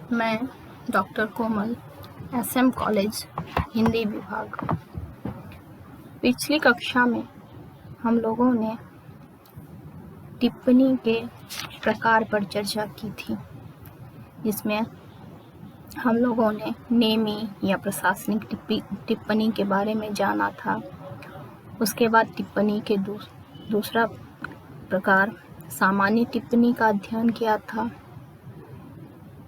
मैं डॉक्टर कोमल, SM college, Hindi विभाग। पिछली कक्षा में हम लोगों ने टिप्पणी के प्रकार पर चर्चा की थी, जिसमें हम लोगों ने नेमी या प्रशासनिक टिप्पणी के बारे में जाना था। उसके बाद टिप्पणी के दूसरा प्रकार सामान्य टिप्पणी का अध्ययन किया था।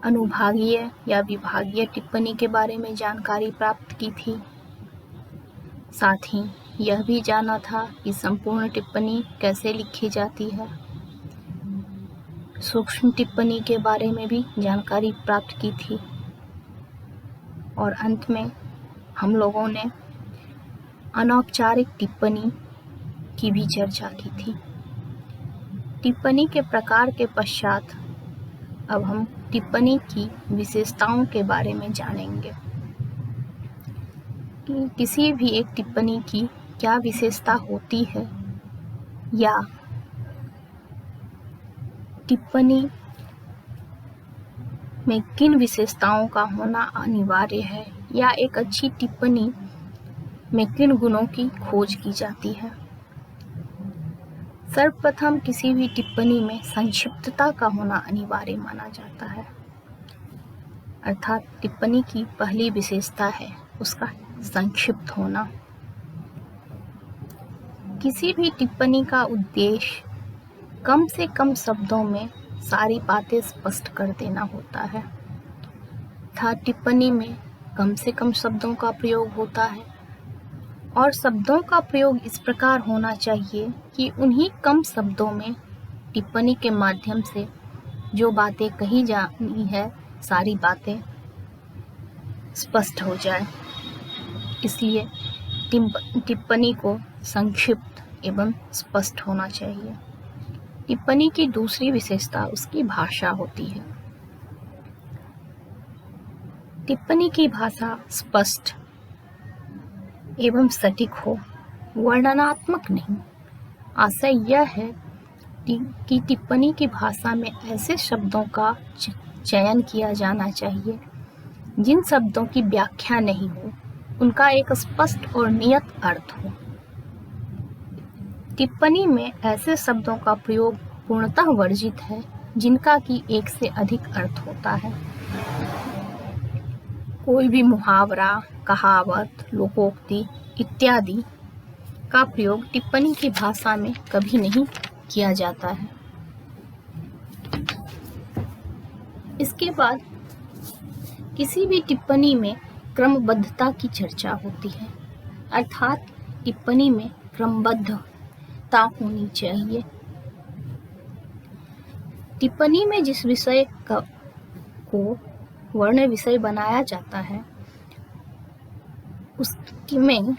अनुभागीय या विभागीय टिप्पणी के बारे में जानकारी प्राप्त की थी। साथ ही यह भी जाना था कि संपूर्ण टिप्पणी कैसे लिखी जाती है। सूक्ष्म टिप्पणी के बारे में भी जानकारी प्राप्त की थी। और अंत में हम लोगों ने अनौपचारिक टिप्पणी की भी चर्चा की थी। टिप्पणी के प्रकार के पश्चात अब हम टिप्पणी की विशेषताओं के बारे में जानेंगे कि किसी भी एक टिप्पणी की क्या विशेषता होती है, या टिप्पणी में किन विशेषताओं का होना अनिवार्य है, या एक अच्छी टिप्पणी में किन गुणों की खोज की जाती है। सर्वप्रथम किसी भी टिप्पणी में संक्षिप्तता का होना अनिवार्य माना जाता है, अर्थात टिप्पणी की पहली विशेषता है उसका संक्षिप्त होना। किसी भी टिप्पणी का उद्देश्य कम से कम शब्दों में सारी बातें स्पष्ट कर देना होता है, अर्थात टिप्पणी में कम से कम शब्दों का प्रयोग होता है, और शब्दों का प्रयोग इस प्रकार होना चाहिए कि उन्हीं कम शब्दों में टिप्पणी के माध्यम से जो बातें कही जानी है सारी बातें स्पष्ट हो जाए। इसलिए टिप्पणी को संक्षिप्त एवं स्पष्ट होना चाहिए। टिप्पणी की दूसरी विशेषता उसकी भाषा होती है। टिप्पणी की भाषा स्पष्ट एवं सटीक हो, वर्णनात्मक नहीं। आशय यह है कि टिप्पणी की भाषा में ऐसे शब्दों का चयन किया जाना चाहिए जिन शब्दों की व्याख्या नहीं हो, उनका एक स्पष्ट और नियत अर्थ हो। टिप्पणी में ऐसे शब्दों का प्रयोग पूर्णतः वर्जित है जिनका कि एक से अधिक अर्थ होता है। कोई भी मुहावरा, कहावत, लोकोक्ति इत्यादि का प्रयोग टिप्पणी की भाषा में कभी नहीं किया जाता है। इसके बाद किसी भी टिप्पणी में क्रमबद्धता की चर्चा होती है, अर्थात टिप्पणी में क्रमबद्धता होनी चाहिए। टिप्पणी में जिस विषय को वर्ण विषय बनाया जाता है उसमें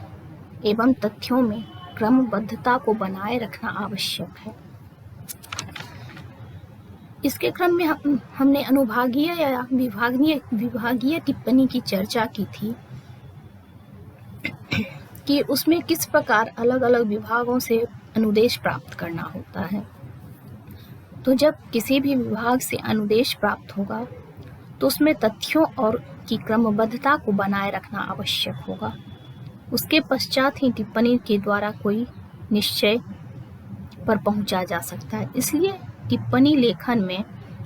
एवं तथ्यों में क्रमबद्धता को बनाए रखना आवश्यक है। इसके क्रम में हमने अनुभागीय या विभागीय टिप्पणी की चर्चा की थी कि उसमें किस प्रकार अलग अलग विभागों से अनुदेश प्राप्त करना होता है। तो जब किसी भी विभाग से अनुदेश प्राप्त होगा तो उसमें तथ्यों और की क्रमबद्धता को बनाए रखना आवश्यक होगा। उसके पश्चात ही टिप्पणी के द्वारा कोई निश्चय पर पहुंचा जा सकता है। इसलिए टिप्पणी लेखन में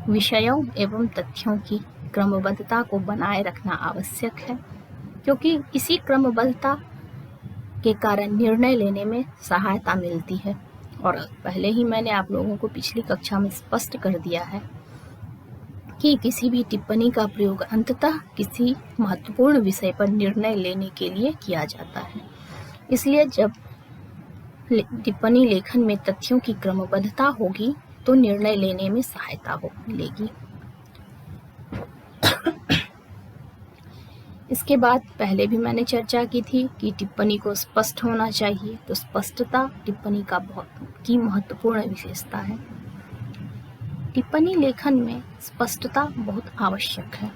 विषयों एवं तथ्यों की क्रमबद्धता को बनाए रखना आवश्यक है, क्योंकि इसी क्रमबद्धता के कारण निर्णय लेने में सहायता मिलती है। और पहले ही मैंने आप लोगों को पिछली कक्षा में स्पष्ट कर दिया है कि किसी भी टिप्पणी का प्रयोग अंततः किसी महत्वपूर्ण विषय पर निर्णय लेने के लिए किया जाता है। इसलिए जब टिप्पणी लेखन में तथ्यों की क्रमबद्धता होगी तो निर्णय लेने में सहायता मिलेगी। इसके बाद पहले भी मैंने चर्चा की थी कि टिप्पणी को स्पष्ट होना चाहिए, तो स्पष्टता टिप्पणी की महत्वपूर्ण विशेषता है। टिप्पणी लेखन में स्पष्टता बहुत आवश्यक है,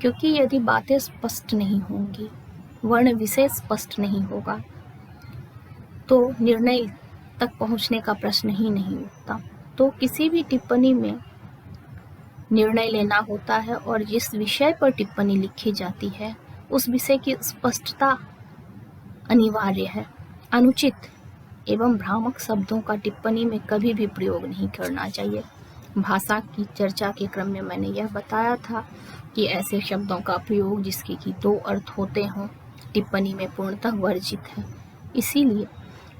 क्योंकि यदि बातें स्पष्ट नहीं होंगी, वर्ण विषय स्पष्ट नहीं होगा, तो निर्णय तक पहुंचने का प्रश्न ही नहीं उठता। तो किसी भी टिप्पणी में निर्णय लेना होता है और जिस विषय पर टिप्पणी लिखी जाती है उस विषय की स्पष्टता अनिवार्य है। अनुचित एवं भ्रामक शब्दों का टिप्पणी में कभी भी प्रयोग नहीं करना चाहिए। भाषा की चर्चा के क्रम में मैंने यह बताया था कि ऐसे शब्दों का प्रयोग जिसके कि दो अर्थ होते हों टिप्पणी में पूर्णतः वर्जित है। इसीलिए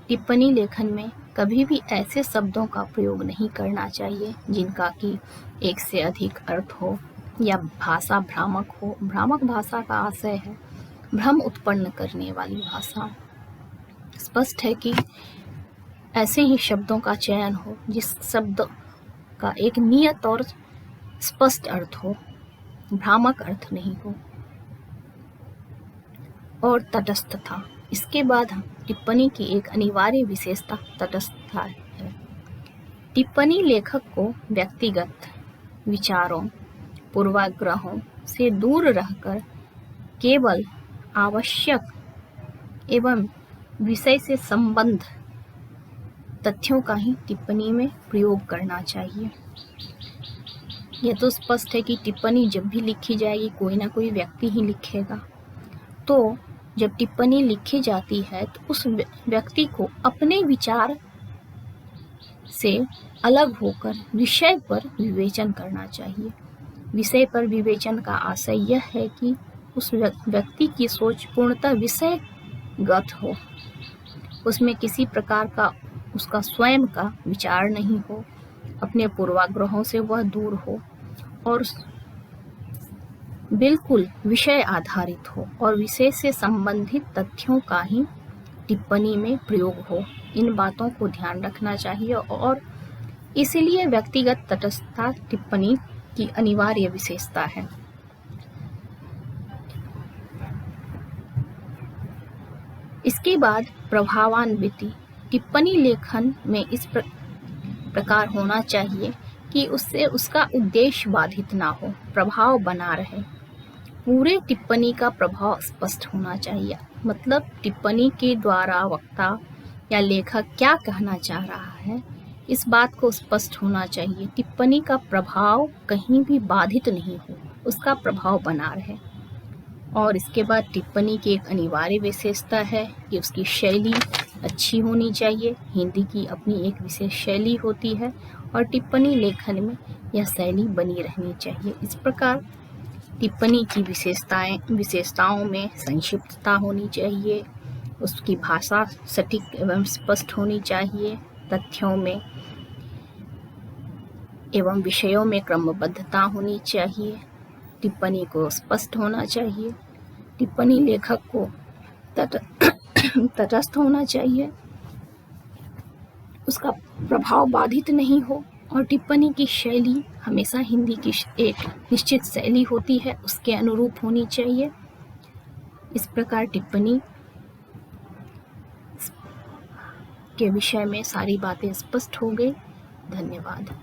टिप्पणी लेखन में कभी भी ऐसे शब्दों का प्रयोग नहीं करना चाहिए जिनका कि एक से अधिक अर्थ हो या भाषा भ्रामक हो। भ्रामक भाषा का आशय है भ्रम उत्पन्न करने वाली भाषा। स्पष्ट है कि ऐसे ही शब्दों का चयन हो जिस शब्द का एक नियत और स्पष्ट अर्थ हो, भ्रामक अर्थ नहीं हो। और तटस्थता, इसके बाद हम टिप्पणी की एक अनिवार्य विशेषता तटस्थता है। टिप्पणी लेखक को व्यक्तिगत विचारों, पूर्वाग्रहों से दूर रहकर केवल आवश्यक एवं विषय से संबद्ध तथ्यों का ही टिप्पणी में प्रयोग करना चाहिए। यह तो स्पष्ट है कि टिप्पणी जब भी लिखी जाएगी कोई ना कोई व्यक्ति ही लिखेगा। तो जब टिप्पणी लिखी जाती है तो उस व्यक्ति को अपने विचार से अलग होकर विषय पर विवेचन करना चाहिए। विषय पर विवेचन का आशय यह है कि उस व्यक्ति की सोच पूर्णतः विषयगत हो, उसमें किसी प्रकार का उसका स्वयं का विचार नहीं हो, अपने पूर्वाग्रहों से वह दूर हो और बिल्कुल विषय आधारित हो और विषय से संबंधित तथ्यों का ही टिप्पणी में प्रयोग हो। इन बातों को ध्यान रखना चाहिए और इसलिए व्यक्तिगत तटस्थता टिप्पणी की अनिवार्य विशेषता है। इसके बाद प्रभावान्वित टिप्पणी लेखन में इस प्रकार होना चाहिए कि उससे उसका उद्देश्य बाधित ना हो, प्रभाव बना रहे। पूरे टिप्पणी का प्रभाव स्पष्ट होना चाहिए, मतलब टिप्पणी के द्वारा वक्ता या लेखक क्या कहना चाह रहा है इस बात को स्पष्ट होना चाहिए। टिप्पणी का प्रभाव कहीं भी बाधित नहीं हो, उसका प्रभाव बना रहे। और इसके बाद टिप्पणी की एक अनिवार्य विशेषता है कि उसकी शैली अच्छी होनी चाहिए। हिंदी की अपनी एक विशेष शैली होती है और टिप्पणी लेखन में यह शैली बनी रहनी चाहिए। इस प्रकार टिप्पणी की विशेषताओं में संक्षिप्तता होनी चाहिए, उसकी भाषा सटीक एवं स्पष्ट होनी चाहिए, तथ्यों में एवं विषयों में क्रमबद्धता होनी चाहिए, टिप्पणी को स्पष्ट होना चाहिए, टिप्पणी लेखक को तटस्थ होना चाहिए, उसका प्रभाव बाधित नहीं हो और टिप्पणी की शैली हमेशा हिंदी की एक निश्चित शैली होती है उसके अनुरूप होनी चाहिए। इस प्रकार टिप्पणी के विषय में सारी बातें स्पष्ट हो गई। धन्यवाद।